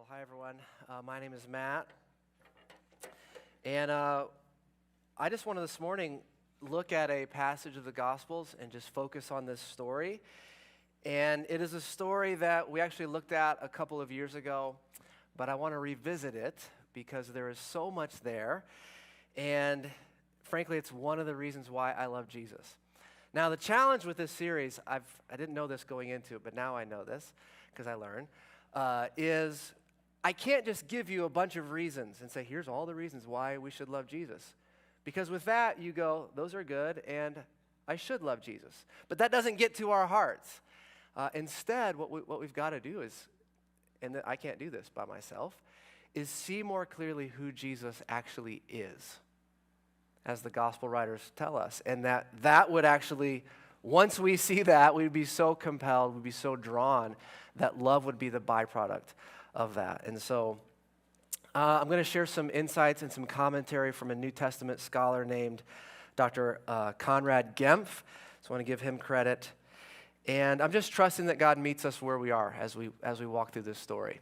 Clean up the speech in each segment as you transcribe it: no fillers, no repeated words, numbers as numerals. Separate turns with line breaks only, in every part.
Well, hi everyone. My name is Matt, and I just want to this morning look at a passage of the Gospels and just focus on this story. And it is a story that we actually looked at a couple of years ago, but I want to revisit it because there is so much there, and frankly, it's one of the reasons why I love Jesus. Now, the challenge with this series, I didn't know this going into it, but now I know this because I learned, is I can't just give you a bunch of reasons and say, here's all the reasons why we should love Jesus. Because with that, you go, those are good, and I should love Jesus. But that doesn't get to our hearts. Instead, what we've got to do is, and I can't do this by myself, is see more clearly who Jesus actually is, as the gospel writers tell us. And that would actually, once we see that, we'd be so compelled, we'd be so drawn, that love would be the byproduct of that. And so I'm going to share some insights and some commentary from a New Testament scholar named Dr. Conrad Gempf. So I want to give him credit. And I'm just trusting that God meets us where we are as we walk through this story.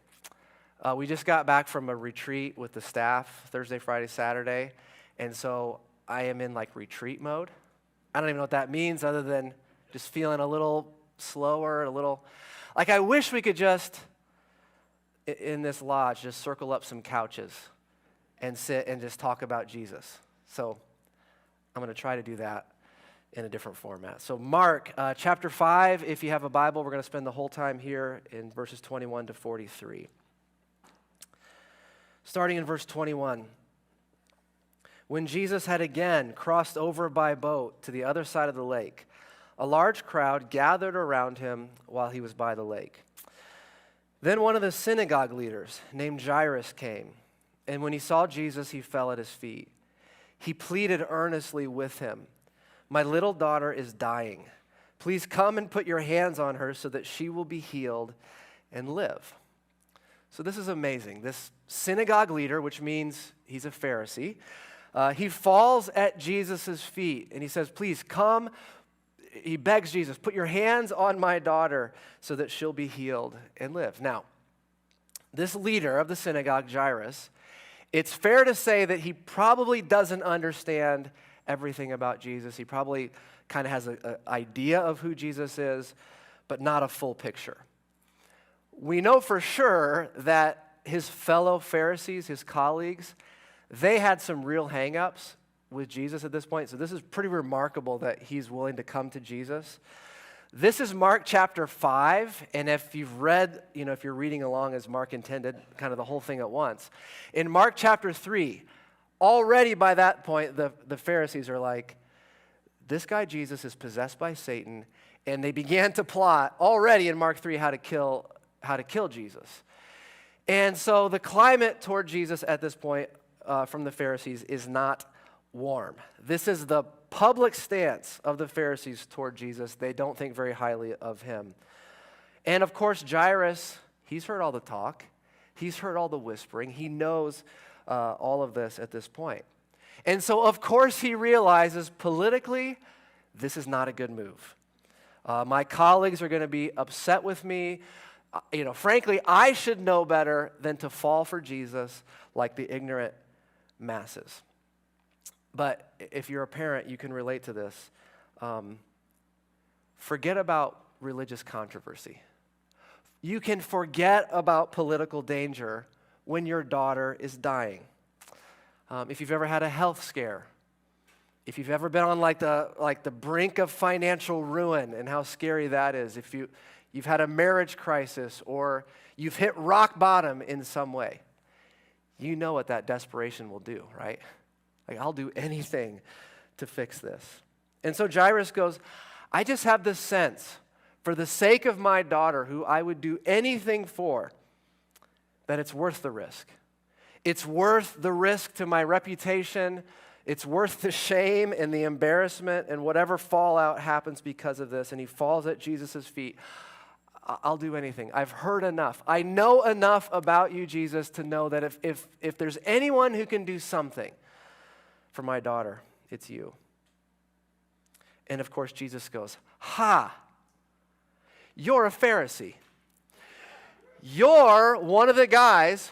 We just got back from a retreat with the staff Thursday, Friday, Saturday. And so I am in like retreat mode. I don't even know what that means other than just feeling a little slower, a little, like I wish we could just, in this lodge, just circle up some couches and sit and just talk about Jesus. So I'm going to try to do that in a different format. So Mark chapter 5, if you have a Bible, we're going to spend the whole time here in verses 21 to 43. Starting in verse 21. When Jesus had again crossed over by boat to the other side of the lake, a large crowd gathered around him while he was by the lake. Then one of the synagogue leaders, named Jairus, came, and when he saw Jesus, he fell at his feet. He pleaded earnestly with him, "My little daughter is dying. Please come and put your hands on her so that she will be healed and live." So this is amazing. This synagogue leader, which means he's a Pharisee, he falls at Jesus' feet, and he says, "Please come." He begs Jesus, "Put your hands on my daughter so that she'll be healed and live." Now, this leader of the synagogue, Jairus, it's fair to say that he probably doesn't understand everything about Jesus. He probably kind of has an idea of who Jesus is, but not a full picture. We know for sure that his fellow Pharisees, his colleagues, they had some real hang-ups with Jesus at this point. So this is pretty remarkable that he's willing to come to Jesus. This is Mark chapter 5, and if you've read, if you're reading along as Mark intended, kind of the whole thing at once. In Mark chapter 3, already by that point, the Pharisees are like, this guy Jesus is possessed by Satan, and they began to plot already in Mark 3 how to kill Jesus. And so the climate toward Jesus at this point from the Pharisees is not warm. This is the public stance of the Pharisees toward Jesus. They don't think very highly of him. And of course, Jairus, he's heard all the talk. He's heard all the whispering. He knows all of this at this point. And so, of course, he realizes politically, this is not a good move. My colleagues are going to be upset with me. Frankly, I should know better than to fall for Jesus like the ignorant masses. But if you're a parent, you can relate to this. Forget about religious controversy. You can forget about political danger when your daughter is dying. If you've ever had a health scare, if you've ever been on like the brink of financial ruin and how scary that is, if you've had a marriage crisis or you've hit rock bottom in some way, you know what that desperation will do, right? Like, I'll do anything to fix this. And so Jairus goes, I just have this sense, for the sake of my daughter, who I would do anything for, that it's worth the risk. It's worth the risk to my reputation. It's worth the shame and the embarrassment and whatever fallout happens because of this. And he falls at Jesus' feet. I'll do anything. I've heard enough. I know enough about you, Jesus, to know that if there's anyone who can do something for my daughter, it's you. And of course, Jesus goes, "Ha! You're a Pharisee. You're one of the guys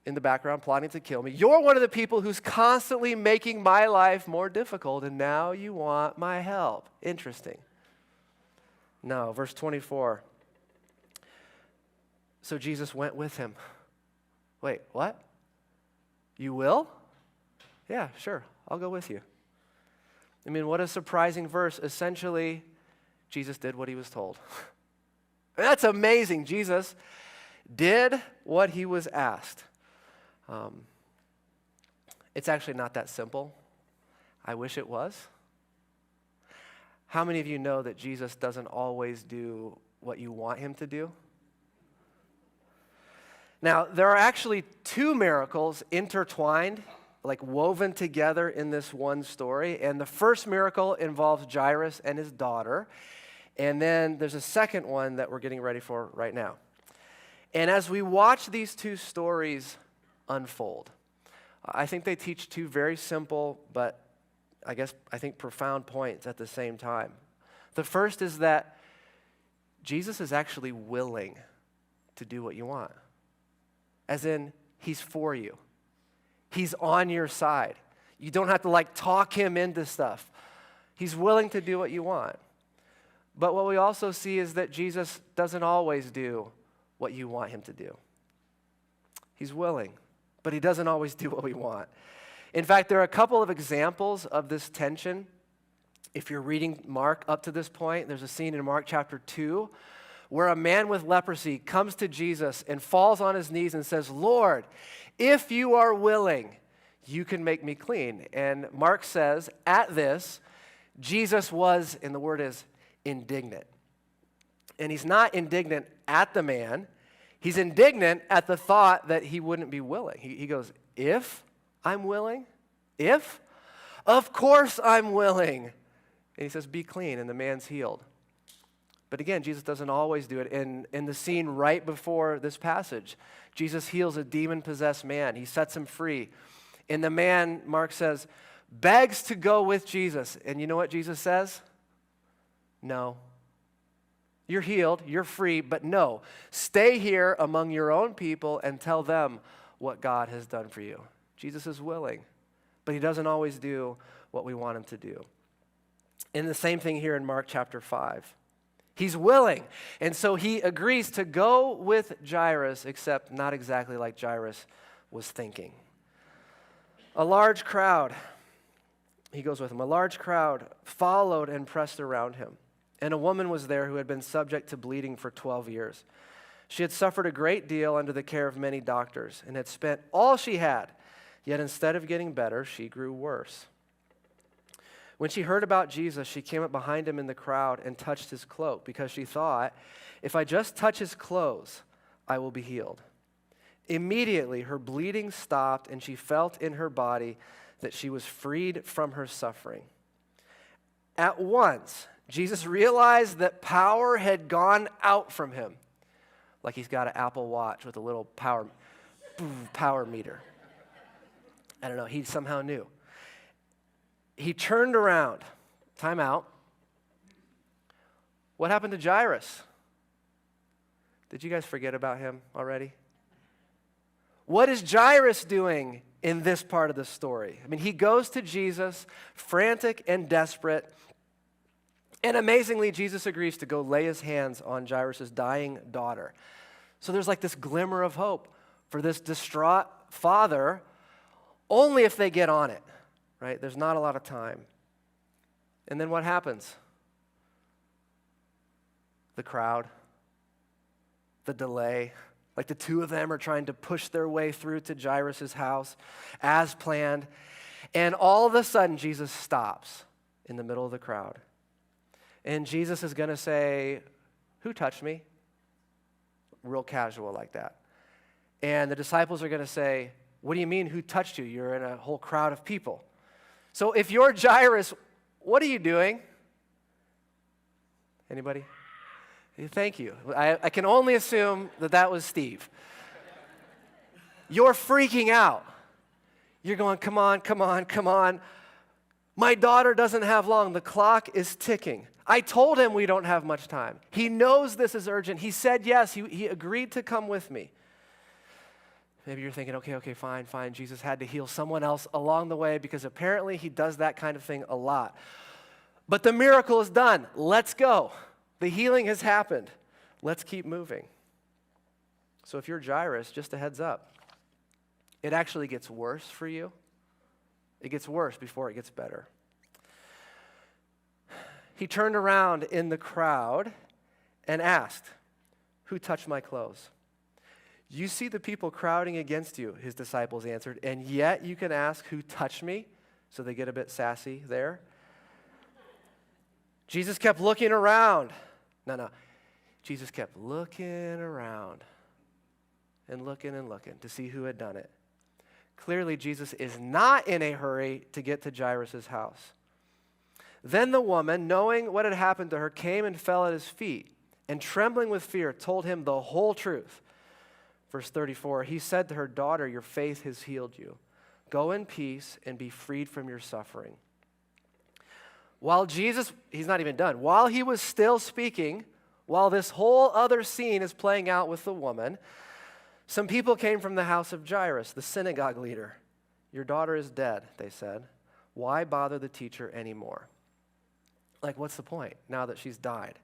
in the background plotting to kill me. You're one of the people who's constantly making my life more difficult, and now you want my help. Interesting. No, verse 24. So Jesus went with him. Wait, what? You will? Yeah, sure, I'll go with you. I mean, what a surprising verse. Essentially, Jesus did what he was told. That's amazing. Jesus did what he was asked. It's actually not that simple. I wish it was. How many of you know that Jesus doesn't always do what you want him to do? Now, there are actually two miracles intertwined, like woven together in this one story. And the first miracle involves Jairus and his daughter. And then there's a second one that we're getting ready for right now. And as we watch these two stories unfold, I think they teach two very simple, but I think profound points at the same time. The first is that Jesus is actually willing to do what you want. As in, he's for you. He's on your side. You don't have to talk him into stuff. He's willing to do what you want. But what we also see is that Jesus doesn't always do what you want him to do. He's willing, but he doesn't always do what we want. In fact, there are a couple of examples of this tension. If you're reading Mark up to this point, there's a scene in Mark chapter 2 where a man with leprosy comes to Jesus and falls on his knees and says, "Lord, if you are willing, you can make me clean." And Mark says, at this, Jesus was, and the word is, indignant. And he's not indignant at the man. He's indignant at the thought that he wouldn't be willing. He goes, if I'm willing? If? Of course I'm willing. And he says, be clean, and the man's healed. But again, Jesus doesn't always do it. In the scene right before this passage, Jesus heals a demon-possessed man. He sets him free. And the man, Mark says, begs to go with Jesus. And you know what Jesus says? No. You're healed, you're free, but no. Stay here among your own people and tell them what God has done for you. Jesus is willing, but he doesn't always do what we want him to do. And the same thing here in Mark chapter 5. He's willing, and so he agrees to go with Jairus, except not exactly like Jairus was thinking. A large crowd, he goes with him, a large crowd followed and pressed around him. And a woman was there who had been subject to bleeding for 12 years. She had suffered a great deal under the care of many doctors and had spent all she had, yet instead of getting better, she grew worse. When she heard about Jesus, she came up behind him in the crowd and touched his cloak because she thought, if I just touch his clothes, I will be healed. Immediately, her bleeding stopped and she felt in her body that she was freed from her suffering. At once, Jesus realized that power had gone out from him, like he's got an Apple Watch with a little power meter. I don't know, he somehow knew. He turned around. Time out. What happened to Jairus? Did you guys forget about him already? What is Jairus doing in this part of the story? I mean, he goes to Jesus, frantic and desperate, and amazingly, Jesus agrees to go lay his hands on Jairus' dying daughter. So there's this glimmer of hope for this distraught father, only if they get on it. Right? There's not a lot of time. And then what happens? The crowd, the delay, the two of them are trying to push their way through to Jairus' house as planned. And all of a sudden, Jesus stops in the middle of the crowd. And Jesus is going to say, who touched me? Real casual like that. And the disciples are going to say, what do you mean, who touched you? You're in a whole crowd of people. So if you're Jairus, what are you doing? Anybody? Thank you. I can only assume that was Steve. You're freaking out. You're going, come on, come on, come on. My daughter doesn't have long. The clock is ticking. I told him we don't have much time. He knows this is urgent. He said yes. He agreed to come with me. Maybe you're thinking, okay, fine. Jesus had to heal someone else along the way because apparently he does that kind of thing a lot. But the miracle is done. Let's go. The healing has happened. Let's keep moving. So if you're Jairus, just a heads up, it actually gets worse for you. It gets worse before it gets better. He turned around in the crowd and asked, "Who touched my clothes?" "You see the people crowding against you," his disciples answered, "and yet you can ask, 'Who touched me?'" So they get a bit sassy there. Jesus kept looking around. No. Jesus kept looking around and looking to see who had done it. Clearly, Jesus is not in a hurry to get to Jairus' house. Then the woman, knowing what had happened to her, came and fell at his feet, and trembling with fear, told him the whole truth. Verse 34, he said to her, "Daughter, your faith has healed you. Go in peace and be freed from your suffering." While Jesus, he's not even done, while he was still speaking, while this whole other scene is playing out with the woman, some people came from the house of Jairus, the synagogue leader. "Your daughter is dead," they said. "Why bother the teacher anymore?" Like, what's the point now that she's died?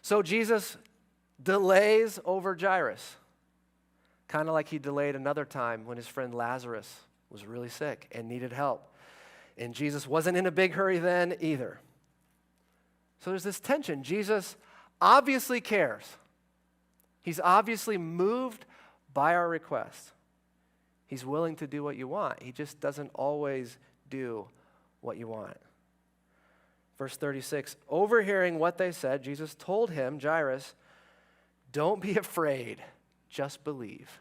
So Jesus delays over Jairus, kind of like he delayed another time when his friend Lazarus was really sick and needed help. And Jesus wasn't in a big hurry then either. So there's this tension. Jesus obviously cares. He's obviously moved by our request. He's willing to do what you want. He just doesn't always do what you want. Verse 36, overhearing what they said, Jesus told him, Jairus, "Don't be afraid, just believe."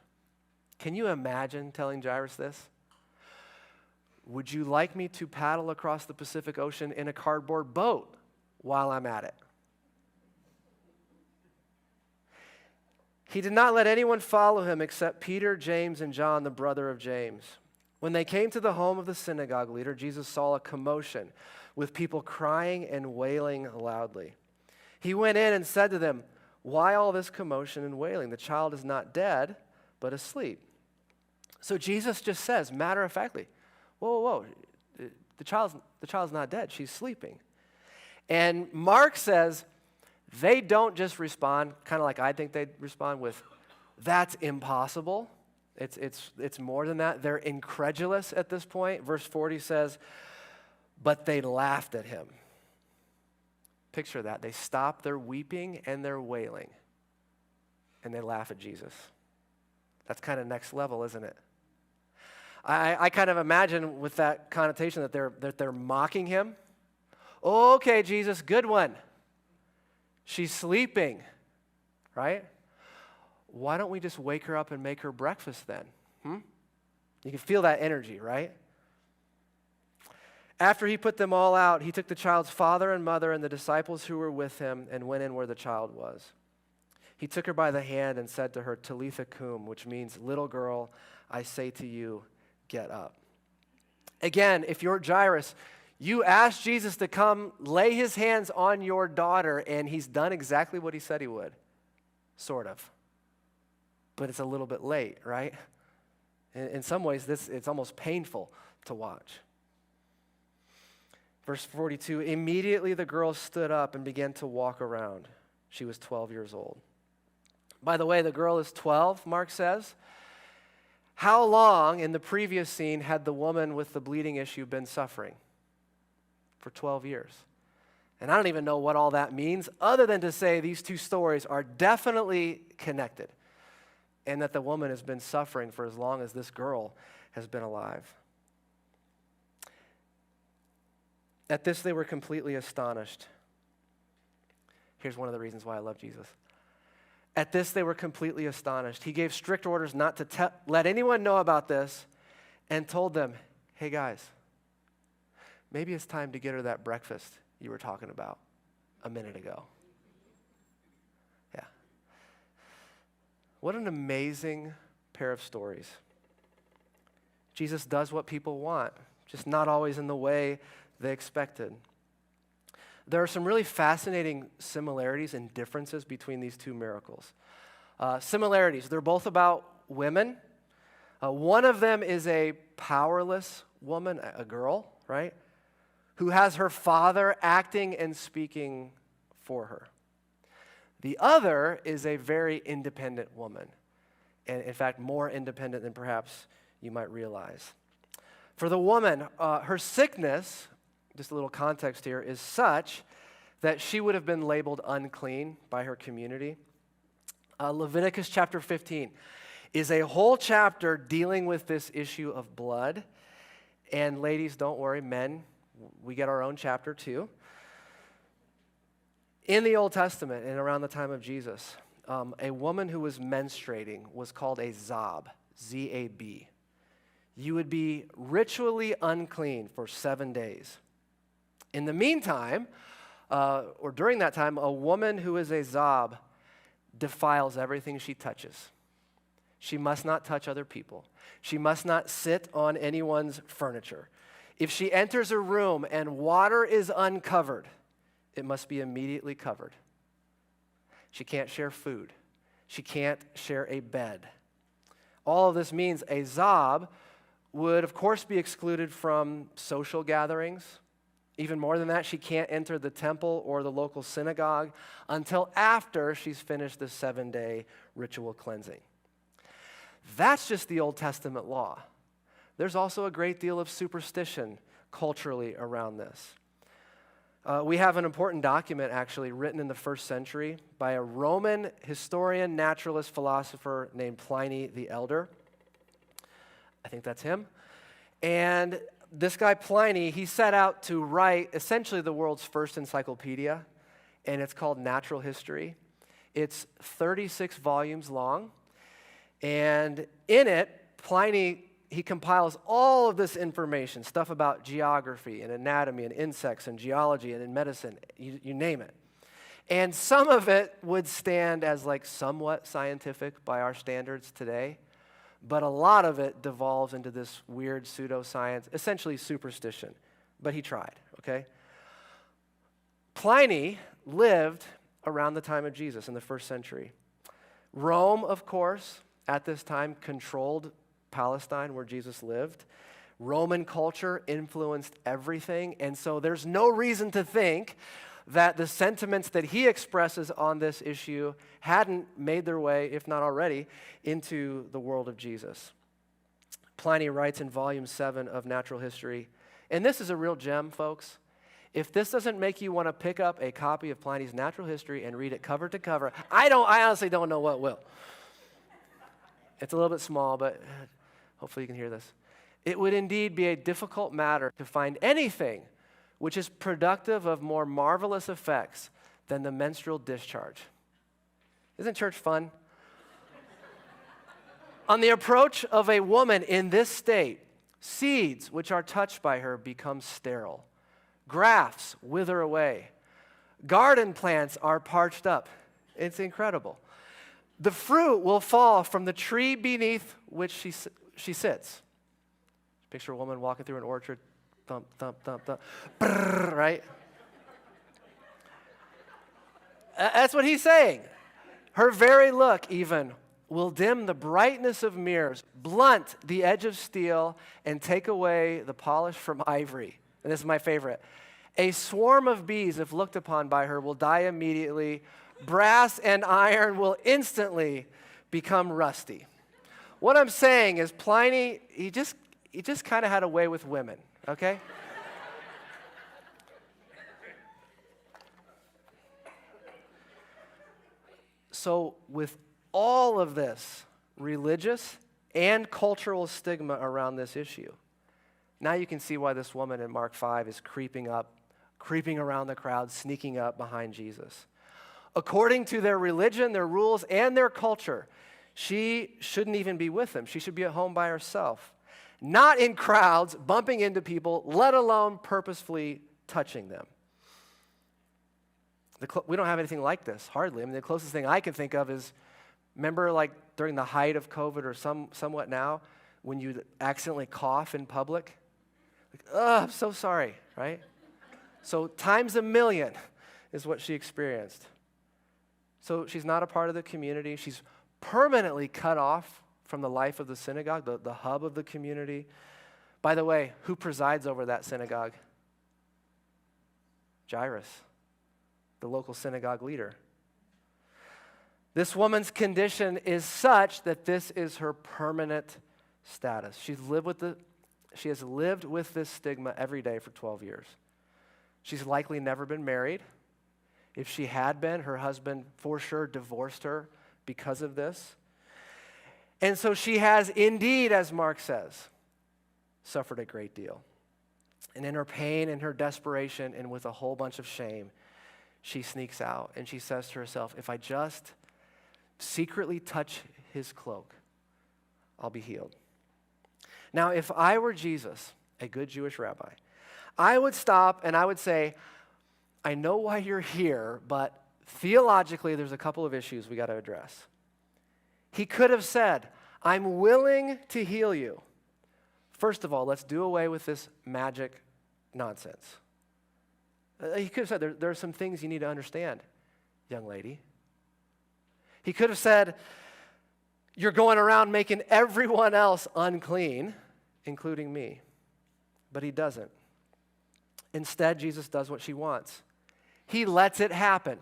Can you imagine telling Jairus this? "Would you like me to paddle across the Pacific Ocean in a cardboard boat while I'm at it?" He did not let anyone follow him except Peter, James, and John, the brother of James. When they came to the home of the synagogue leader, Jesus saw a commotion with people crying and wailing loudly. He went in and said to them, "Why all this commotion and wailing? The child is not dead, but asleep." So Jesus just says, matter-of-factly, whoa, the child's not dead, she's sleeping. And Mark says they don't just respond, kind of like I think they'd respond with, "That's impossible." It's more than that. They're incredulous at this point. Verse 40 says, but they laughed at him. Picture that. They stop their weeping and their wailing, and they laugh at Jesus. That's kind of next level, isn't it? I kind of imagine with that connotation that they're mocking him. "Okay, Jesus, good one. She's sleeping, right? Why don't we just wake her up and make her breakfast then?" You can feel that energy, right? After he put them all out, he took the child's father and mother and the disciples who were with him and went in where the child was. He took her by the hand and said to her, "Talitha cum," which means, "Little girl, I say to you, get up." Again, if you're Jairus, you asked Jesus to come lay his hands on your daughter, and he's done exactly what he said he would, sort of. But it's a little bit late, right? In some ways, it's almost painful to watch. Verse 42, immediately the girl stood up and began to walk around. She was 12 years old. By the way, the girl is 12, Mark says. How long in the previous scene had the woman with the bleeding issue been suffering? For 12 years. And I don't even know what all that means, other than to say these two stories are definitely connected, and that the woman has been suffering for as long as this girl has been alive. At this, they were completely astonished. Here's one of the reasons why I love Jesus. At this, they were completely astonished. He gave strict orders not to let anyone know about this and told them, "Hey guys, maybe it's time to get her that breakfast you were talking about a minute ago." Yeah. What an amazing pair of stories. Jesus does what people want, just not always in the way they expected. There are some really fascinating similarities and differences between these two miracles. Similarities, they're both about women. One of them is a powerless woman, a girl, right, who has her father acting and speaking for her. The other is a very independent woman, and in fact, more independent than perhaps you might realize. For the woman, her sickness, just a little context here, is such that she would have been labeled unclean by her community. Leviticus chapter 15 is a whole chapter dealing with this issue of blood. And ladies, don't worry, men, we get our own chapter too. In the Old Testament and around the time of Jesus, a woman who was menstruating was called a Zab, Z-A-B. You would be ritually unclean for 7 days. In the meantime, or during that time, a woman who is a Zab defiles everything she touches. She must not touch other people. She must not sit on anyone's furniture. If she enters a room and water is uncovered, it must be immediately covered. She can't share food. She can't share a bed. All of this means a Zab would, of course, be excluded from social gatherings. Even more than that, she can't enter the temple or the local synagogue until after she's finished the 7-day ritual cleansing. That's just the Old Testament law. There's also a great deal of superstition culturally around this. We have an important document actually written in the 1st century by a Roman historian, naturalist, philosopher named Pliny the Elder. I think that's him. And this guy Pliny, he set out to write essentially the world's first encyclopedia, and it's called Natural History. It's 36 volumes long, and in it, Pliny, he compiles all of this information, stuff about geography and anatomy and insects and geology and in medicine, you name it. And some of it would stand as like somewhat scientific by our standards today, but a lot of it devolves into this weird pseudoscience, essentially superstition. But he tried, okay? Pliny lived around the time of Jesus in the 1st century. Rome, of course, at this time controlled Palestine where Jesus lived. Roman culture influenced everything, and so there's no reason to think that the sentiments that he expresses on this issue hadn't made their way, if not already, into the world of Jesus. Pliny writes in volume 7 of Natural History, and this is a real gem, folks. If this doesn't make you want to pick up a copy of Pliny's Natural History and read it cover to cover, I honestly don't know what will. It's a little bit small, but hopefully you can hear this. It would indeed be a difficult matter to find anything which is productive of more marvelous effects than the menstrual discharge. Isn't church fun? On the approach of a woman in this state, seeds which are touched by her become sterile. Grafts wither away. Garden plants are parched up. It's incredible. The fruit will fall from the tree beneath which she sits. Picture a woman walking through an orchard. Thump, thump, thump, thump. Brrr, right? That's what he's saying. Her very look, even, will dim the brightness of mirrors, blunt the edge of steel, and take away the polish from ivory. And this is my favorite. A swarm of bees, if looked upon by her, will die immediately. Brass and iron will instantly become rusty. What I'm saying is Pliny, he just kind of had a way with women. Okay? So with all of this religious and cultural stigma around this issue, now you can see why this woman in Mark 5 is creeping around the crowd, sneaking up behind Jesus. According to their religion, their rules, and their culture, she shouldn't even be with them. She should be at home by herself. Not in crowds, bumping into people, let alone purposefully touching them. We don't have anything like this, hardly. I mean, the closest thing I can think of is, remember like during the height of COVID or somewhat now, when you accidentally cough in public? Like, oh, I'm so sorry, right? So times a million is what she experienced. So she's not a part of the community. She's permanently cut off from the life of the synagogue, the hub of the community. By the way, who presides over that synagogue? Jairus, the local synagogue leader. This woman's condition is such that this is her permanent status. She has lived with this stigma every day for 12 years. She's likely never been married. If she had been, her husband for sure divorced her because of this. And so she has indeed, as Mark says, suffered a great deal. And in her pain and her desperation and with a whole bunch of shame, she sneaks out and she says to herself, if I just secretly touch his cloak, I'll be healed. Now, if I were Jesus, a good Jewish rabbi, I would stop and I would say, I know why you're here, but theologically there's a couple of issues we got to address. He could have said, I'm willing to heal you. First of all, let's do away with this magic nonsense. He could have said, there are some things you need to understand, young lady. He could have said, you're going around making everyone else unclean, including me. But he doesn't. Instead, Jesus does what she wants. He lets it happen,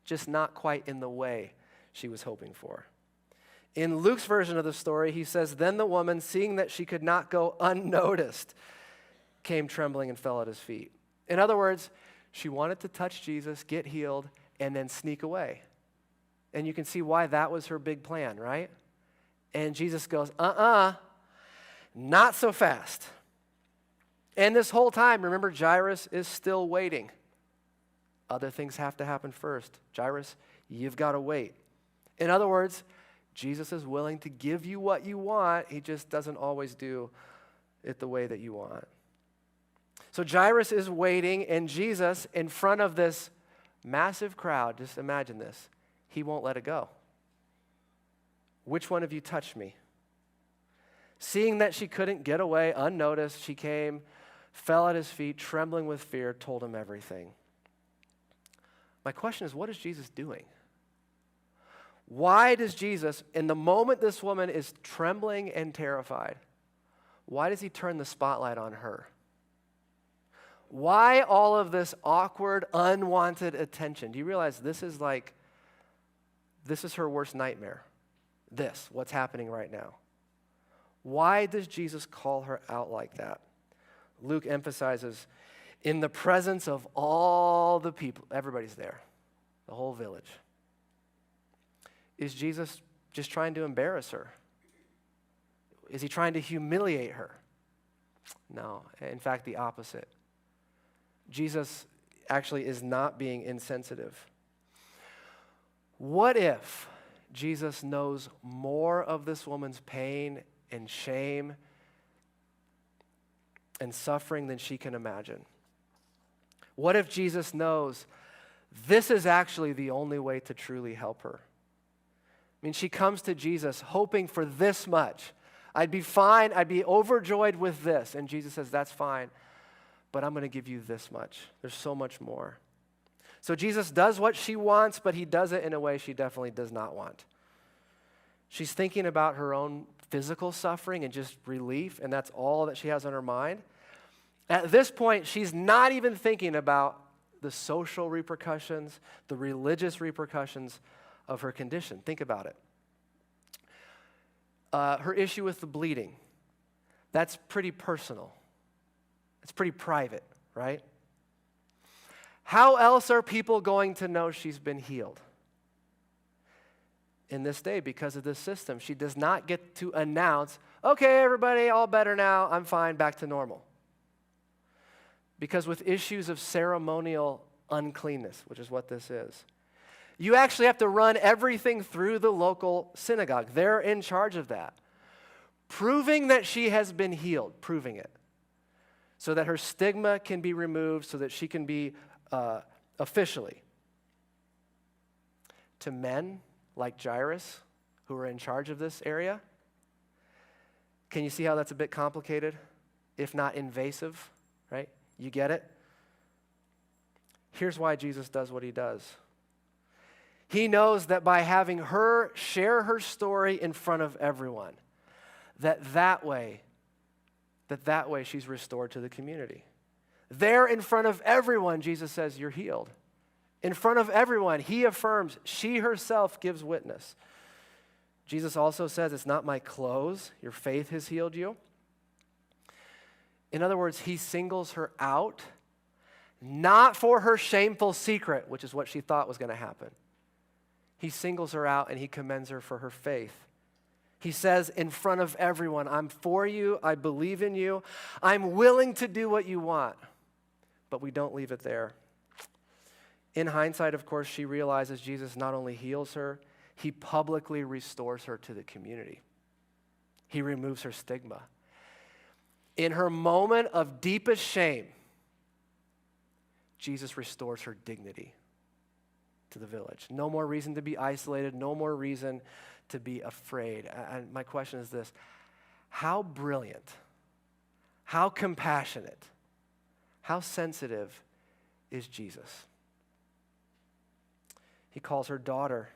just not quite in the way she was hoping for. In Luke's version of the story, he says, then the woman, seeing that she could not go unnoticed, came trembling and fell at his feet. In other words, she wanted to touch Jesus, get healed, and then sneak away. And you can see why that was her big plan, right? And Jesus goes, not so fast. And this whole time, remember, Jairus is still waiting. Other things have to happen first. Jairus, you've got to wait. In other words, Jesus is willing to give you what you want. He just doesn't always do it the way that you want. So Jairus is waiting, and Jesus, in front of this massive crowd, just imagine this, he won't let it go. Which one of you touched me? Seeing that she couldn't get away unnoticed, she came, fell at his feet, trembling with fear, told him everything. My question is, what is Jesus doing? Why does Jesus, in the moment this woman is trembling and terrified, why does he turn the spotlight on her? Why all of this awkward, unwanted attention? Do you realize this is her worst nightmare? What's happening right now. Why does Jesus call her out like that? Luke emphasizes, in the presence of all the people, everybody's there, the whole village. Is Jesus just trying to embarrass her? Is he trying to humiliate her? No, in fact, the opposite. Jesus actually is not being insensitive. What if Jesus knows more of this woman's pain and shame and suffering than she can imagine? What if Jesus knows this is actually the only way to truly help her? I mean, she comes to Jesus hoping for this much. I'd be fine, I'd be overjoyed with this. And Jesus says, that's fine, but I'm going to give you this much. There's so much more. So Jesus does what she wants, but he does it in a way she definitely does not want. She's thinking about her own physical suffering and just relief, and that's all that she has on her mind. At this point, she's not even thinking about the social repercussions, the religious repercussions of her condition. Think about it. Her issue with the bleeding, that's pretty personal. It's pretty private, right? How else are people going to know she's been healed? In this day, because of this system, she does not get to announce, okay, everybody, all better now, I'm fine, back to normal. Because with issues of ceremonial uncleanness, which is what this is, you actually have to run everything through the local synagogue. They're in charge of that. Proving that she has been healed, proving it, so that her stigma can be removed, so that she can be officially. To men like Jairus, who are in charge of this area, can you see how that's a bit complicated, if not invasive, right? You get it? Here's why Jesus does what he does. He knows that by having her share her story in front of everyone, that way she's restored to the community. There in front of everyone, Jesus says, you're healed. In front of everyone, he affirms, she herself gives witness. Jesus also says, it's not my clothes, your faith has healed you. In other words, he singles her out, not for her shameful secret, which is what she thought was going to happen. He singles her out and he commends her for her faith. He says in front of everyone, I'm for you, I believe in you, I'm willing to do what you want. But we don't leave it there. In hindsight, of course, she realizes Jesus not only heals her, he publicly restores her to the community. He removes her stigma. In her moment of deepest shame, Jesus restores her dignity to the village. No more reason to be isolated, no more reason to be afraid. And my question is this: how brilliant, how compassionate, how sensitive is Jesus? He calls her daughter.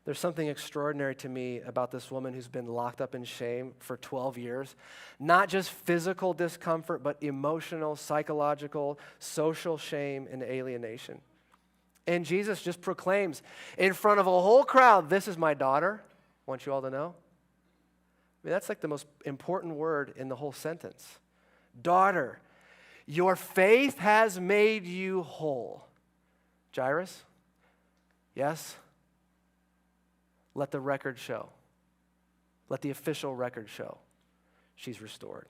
There's something extraordinary to me about this woman who's been locked up in shame for 12 years. Not just physical discomfort, but emotional, psychological, social shame and alienation. And Jesus just proclaims in front of a whole crowd, this is my daughter. I want you all to know. I mean, that's like the most important word in the whole sentence. Daughter, your faith has made you whole. Jairus? Yes? Let the record show. Let the official record show. She's restored.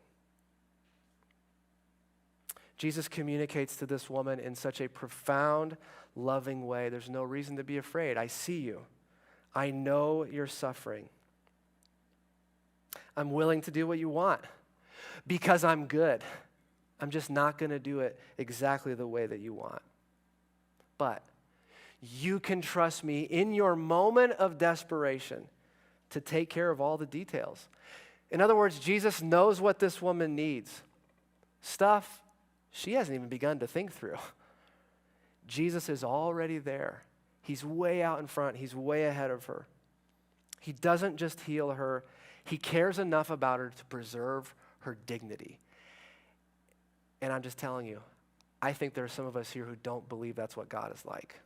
Jesus communicates to this woman in such a profound, loving way. There's no reason to be afraid. I see you. I know you're suffering. I'm willing to do what you want because I'm good. I'm just not going to do it exactly the way that you want. But you can trust me in your moment of desperation to take care of all the details. In other words, Jesus knows what this woman needs. Stuff she hasn't even begun to think through. Jesus is already there. He's way out in front. He's way ahead of her. He doesn't just heal her. He cares enough about her to preserve her dignity. And I'm just telling you, I think there are some of us here who don't believe that's what God is like.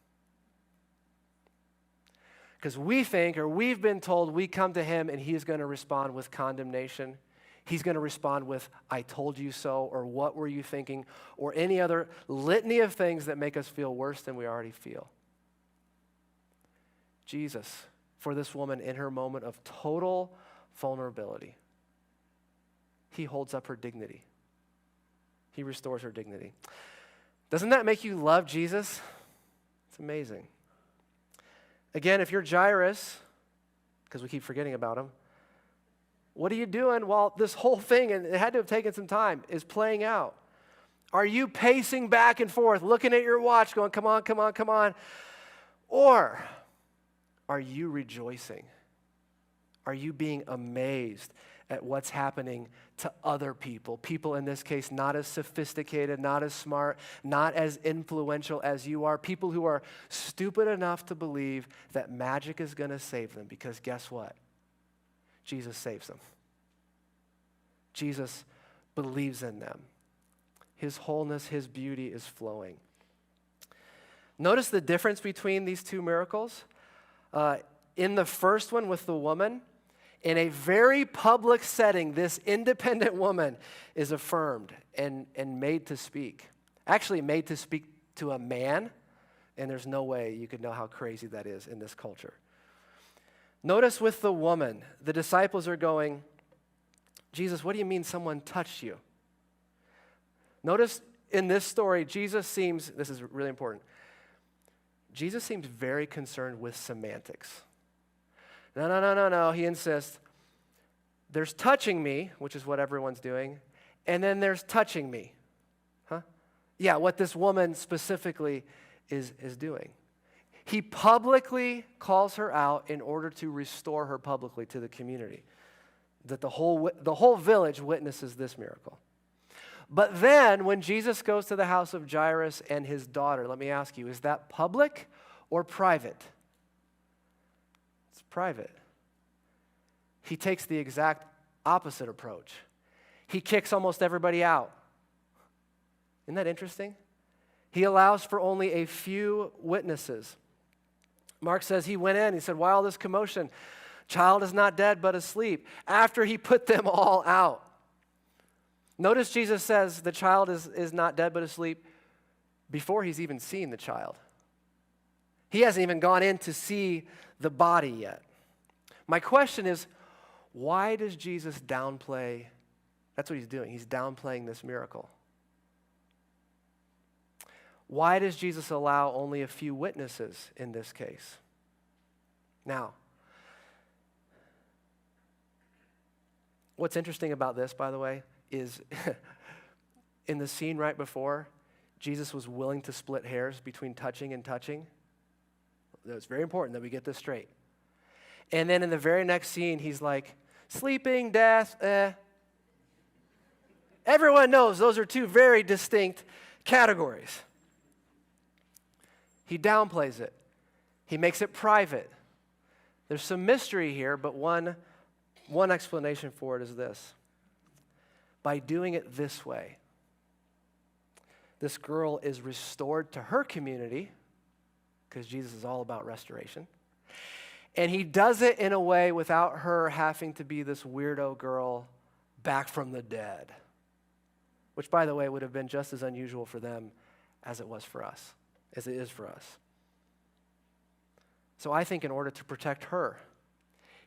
Because we think, or we've been told, we come to him and he is going to respond with condemnation. He's going to respond with, I told you so, or what were you thinking, or any other litany of things that make us feel worse than we already feel. Jesus, for this woman in her moment of total vulnerability, he holds up her dignity. He restores her dignity. Doesn't that make you love Jesus? It's amazing. Again, if you're Jairus, because we keep forgetting about him, what are you doing while this whole thing, and it had to have taken some time, is playing out? Are you pacing back and forth, looking at your watch, going, come on, come on, come on? Or are you rejoicing? Are you being amazed at what's happening to other people? People, in this case, not as sophisticated, not as smart, not as influential as you are. People who are stupid enough to believe that magic is going to save them, because guess what? Jesus saves them. Jesus believes in them. His wholeness, his beauty is flowing. Notice the difference between these two miracles. In the first one with the woman, in a very public setting, this independent woman is affirmed and made to speak. Actually made to speak to a man, and there's no way you could know how crazy that is in this culture. Notice with the woman, the disciples are going, Jesus, what do you mean someone touched you? Notice in this story, Jesus seems, this is really important, Jesus seems very concerned with semantics. No, he insists, there's touching me, which is what everyone's doing, and then there's touching me. Huh? Yeah, what this woman specifically is doing. He publicly calls her out in order to restore her publicly to the community. That the whole village witnesses this miracle. But then when Jesus goes to the house of Jairus and his daughter, let me ask you, is that public or private? It's private. He takes the exact opposite approach. He kicks almost everybody out. Isn't that interesting? He allows for only a few witnesses. Mark says he went in, he said, why all this commotion? Child is not dead but asleep. After he put them all out. Notice Jesus says the child is not dead but asleep before he's even seen the child. He hasn't even gone in to see the body yet. My question is, why does Jesus downplay? That's what he's doing. He's downplaying this miracle. Why does Jesus allow only a few witnesses in this case? Now, what's interesting about this, by the way, is in the scene right before, Jesus was willing to split hairs between touching and touching. It's very important that we get this straight. And then in the very next scene, he's like, sleeping, death, Everyone knows those are two very distinct categories. He downplays it. He makes it private. There's some mystery here, but one explanation for it is this. By doing it this way, this girl is restored to her community, because Jesus is all about restoration. And he does it in a way without her having to be this weirdo girl back from the dead, which, by the way, would have been just as unusual for them as it was for us, as it is for us. So I think in order to protect her,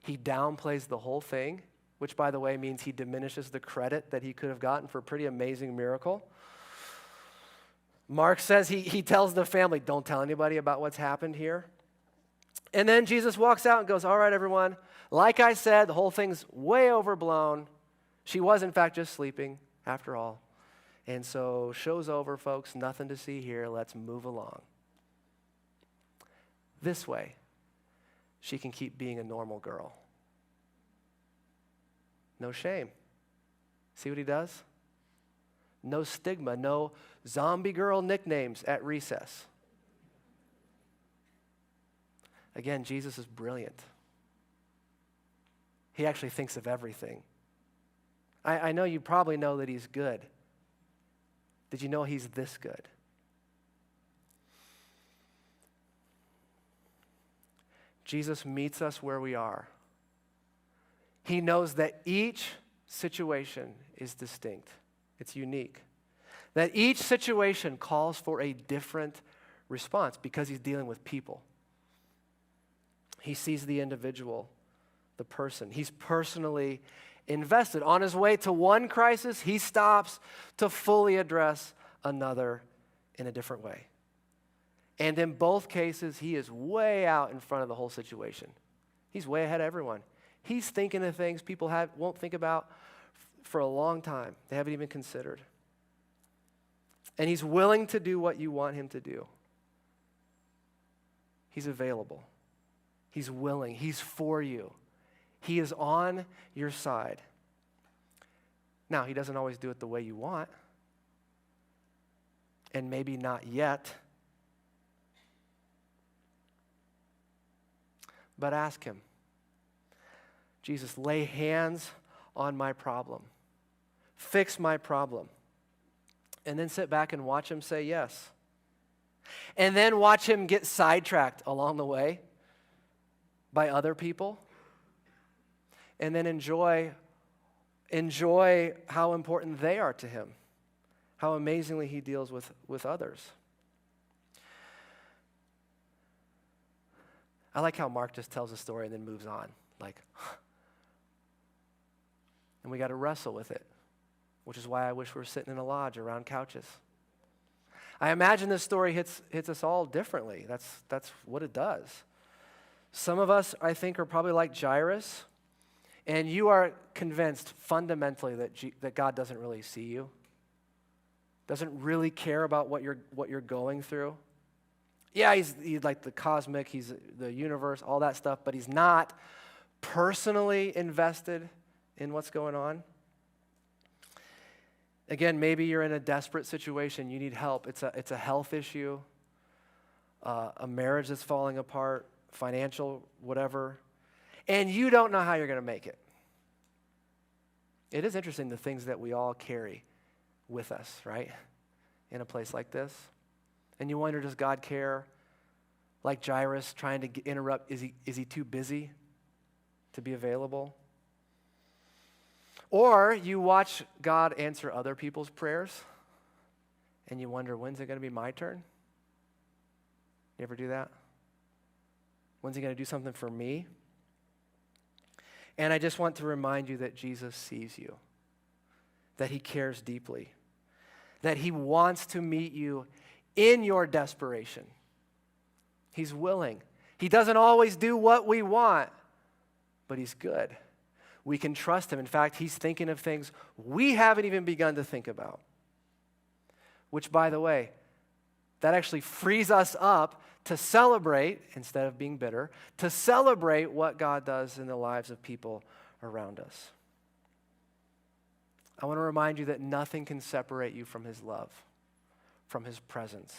he downplays the whole thing, which, by the way, means he diminishes the credit that he could have gotten for a pretty amazing miracle. Mark says he tells the family, don't tell anybody about what's happened here. And then Jesus walks out and goes, all right, everyone, like I said, the whole thing's way overblown. She was, in fact, just sleeping after all. And so show's over, folks, nothing to see here. Let's move along. This way, she can keep being a normal girl. No shame. See what he does? No stigma, no zombie girl nicknames at recess. Again, Jesus is brilliant. He actually thinks of everything. I know you probably know that he's good. Did you know he's this good? Jesus meets us where we are. He knows that each situation is distinct. It's unique. That each situation calls for a different response because he's dealing with people. He sees the individual, the person. He's personally invested. On his way to one crisis, he stops to fully address another in a different way. And in both cases, he is way out in front of the whole situation. He's way ahead of everyone. He's thinking of things people won't think about for a long time. They haven't even considered. And he's willing to do what you want him to do. He's available. He's willing. He's for you. He is on your side. Now, he doesn't always do it the way you want. And maybe not yet. But ask him, Jesus, lay hands on my problem. Fix my problem. And then sit back and watch him say yes. And then watch him get sidetracked along the way by other people. And then enjoy how important they are to him. How amazingly he deals with others. I like how Mark just tells a story and then moves on. And we got to wrestle with it, which is why I wish we were sitting in a lodge around couches. I imagine this story hits us all differently. That's what it does. Some of us, I think, are probably like Jairus, and you are convinced fundamentally that God doesn't really see you, doesn't really care about what you're going through. Yeah, he's like the cosmic, he's the universe, all that stuff, but he's not personally invested in what's going on. Again, maybe you're in a desperate situation. You need help. It's a health issue, a marriage that's falling apart, financial, whatever. And you don't know how you're going to make it. It is interesting the things that we all carry with us, right? In a place like this. And you wonder, does God care? Like Jairus trying to interrupt, is he too busy to be available? Or you watch God answer other people's prayers and you wonder, when's it going to be my turn? You ever do that? When's he going to do something for me? And I just want to remind you that Jesus sees you, that he cares deeply, that he wants to meet you in your desperation. He's willing. He doesn't always do what we want, but he's good. We can trust him. In fact, he's thinking of things we haven't even begun to think about. Which, by the way, that actually frees us up to celebrate, instead of being bitter, to celebrate what God does in the lives of people around us. I want to remind you that nothing can separate you from his love, from his presence.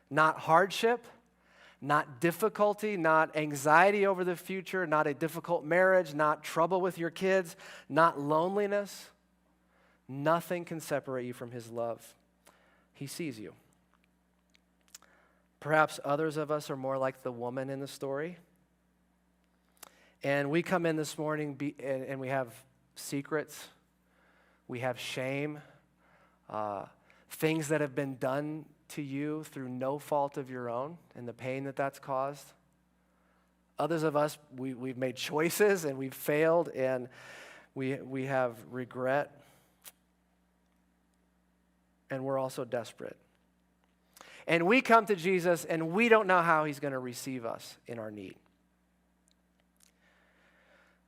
Not hardship, not difficulty, not anxiety over the future, not a difficult marriage, not trouble with your kids, not loneliness. Nothing can separate you from his love. He sees you. Perhaps others of us are more like the woman in the story. And we come in this morning and we have secrets. We have shame. Things that have been done to you through no fault of your own and the pain that that's caused. Others of us, we've made choices and we've failed and we have regret. And we're also desperate. And we come to Jesus and we don't know how he's going to receive us in our need.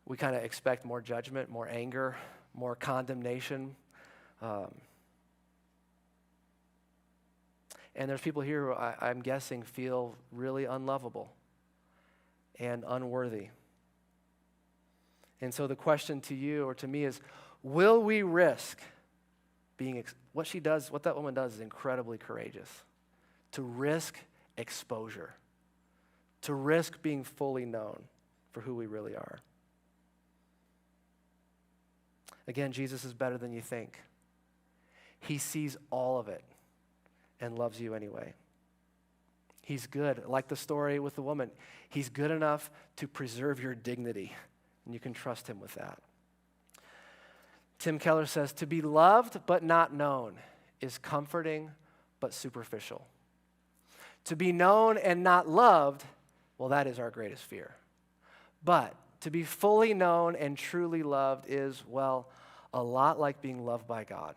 We kind of expect more judgment, more anger, more condemnation. And there's people here who I'm guessing feel really unlovable and unworthy. And so the question to you or to me is, will we risk being, what that woman does is incredibly courageous. To risk exposure, to risk being fully known for who we really are. Again, Jesus is better than you think. He sees all of it and loves you anyway. He's good. Like the story with the woman, he's good enough to preserve your dignity, and you can trust him with that. Tim Keller says, to be loved but not known is comforting but superficial. To be known and not loved, well, that is our greatest fear. But to be fully known and truly loved is, well, a lot like being loved by God.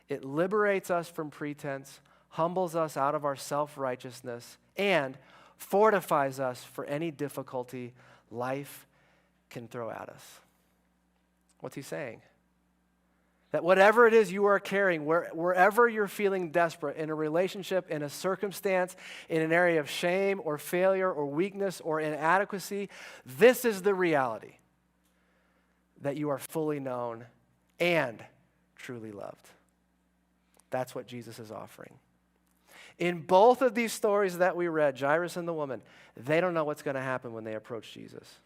It liberates us from pretense, humbles us out of our self-righteousness, and fortifies us for any difficulty life can throw at us. What's he saying? That whatever it is you are carrying, wherever you're feeling desperate, in a relationship, in a circumstance, in an area of shame or failure or weakness or inadequacy, this is the reality, that you are fully known and truly loved. That's what Jesus is offering. In both of these stories that we read, Jairus and the woman, they don't know what's going to happen when they approach Jesus.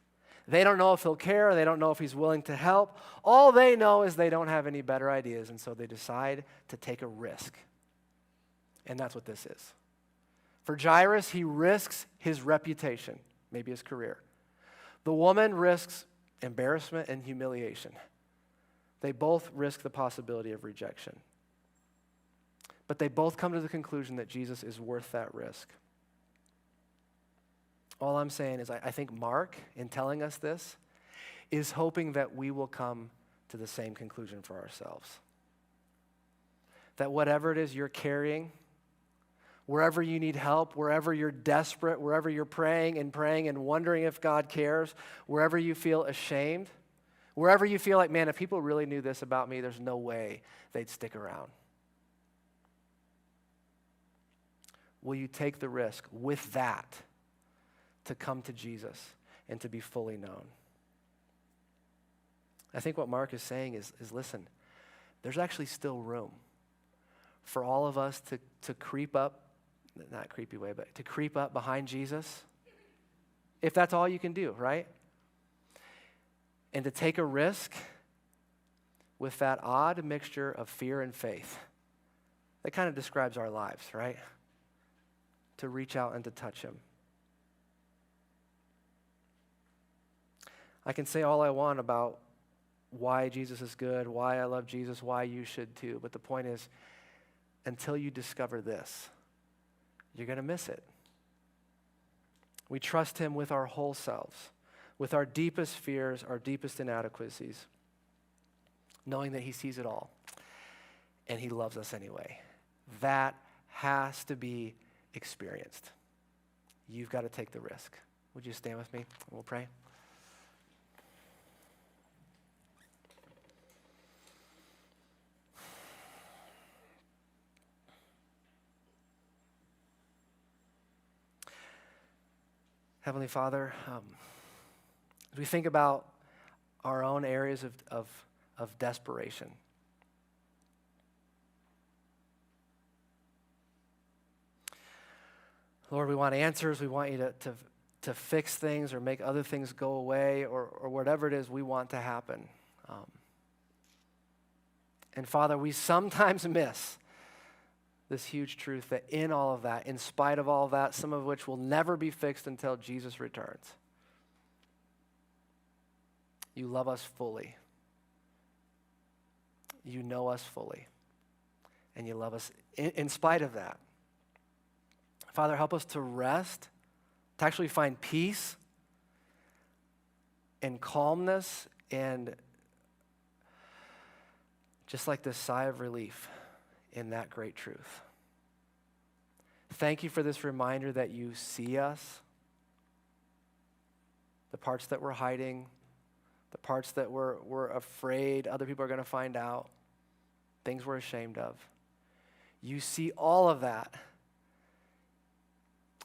They don't know if he'll care. They don't know if he's willing to help. All they know is they don't have any better ideas, and so they decide to take a risk. And that's what this is. For Jairus, he risks his reputation, maybe his career. The woman risks embarrassment and humiliation. They both risk the possibility of rejection. But they both come to the conclusion that Jesus is worth that risk. All I'm saying is I think Mark, in telling us this, is hoping that we will come to the same conclusion for ourselves. That whatever it is you're carrying, wherever you need help, wherever you're desperate, wherever you're praying and wondering if God cares, wherever you feel ashamed, wherever you feel like, man, if people really knew this about me, there's no way they'd stick around. Will you take the risk with that to come to Jesus and to be fully known? I think what Mark is saying is listen, there's actually still room for all of us to creep up, not creepy way, but to creep up behind Jesus, if that's all you can do, right? And to take a risk with that odd mixture of fear and faith. That kind of describes our lives, right? To reach out and to touch him. I can say all I want about why Jesus is good, why I love Jesus, why you should too, but the point is, until you discover this, you're going to miss it. We trust him with our whole selves, with our deepest fears, our deepest inadequacies, knowing that he sees it all, and he loves us anyway. That has to be experienced. You've got to take the risk. Would you stand with me? We'll pray. Heavenly Father, as we think about our own areas of desperation, Lord, we want answers. We want you to fix things or make other things go away or whatever it is we want to happen. And Father, we sometimes miss this huge truth that in all of that, in spite of all of that, some of which will never be fixed until Jesus returns, you love us fully. You know us fully. And you love us in spite of that. Father, help us to rest, to actually find peace and calmness and just like this sigh of relief in that great truth. Thank you for this reminder that you see us, the parts that we're hiding, the parts that we're afraid other people are going to find out, things we're ashamed of. You see all of that,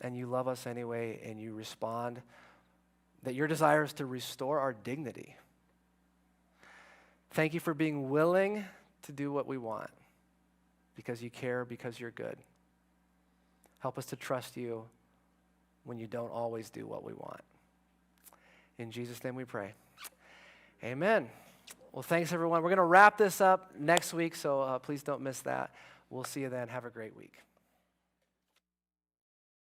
and you love us anyway, and you respond that your desire is to restore our dignity. Thank you for being willing to do what we want because you care, because you're good. Help us to trust you when you don't always do what we want. In Jesus' name we pray. Amen. Well, thanks, everyone. We're going to wrap this up next week, so please don't miss that. We'll see you then. Have a great week.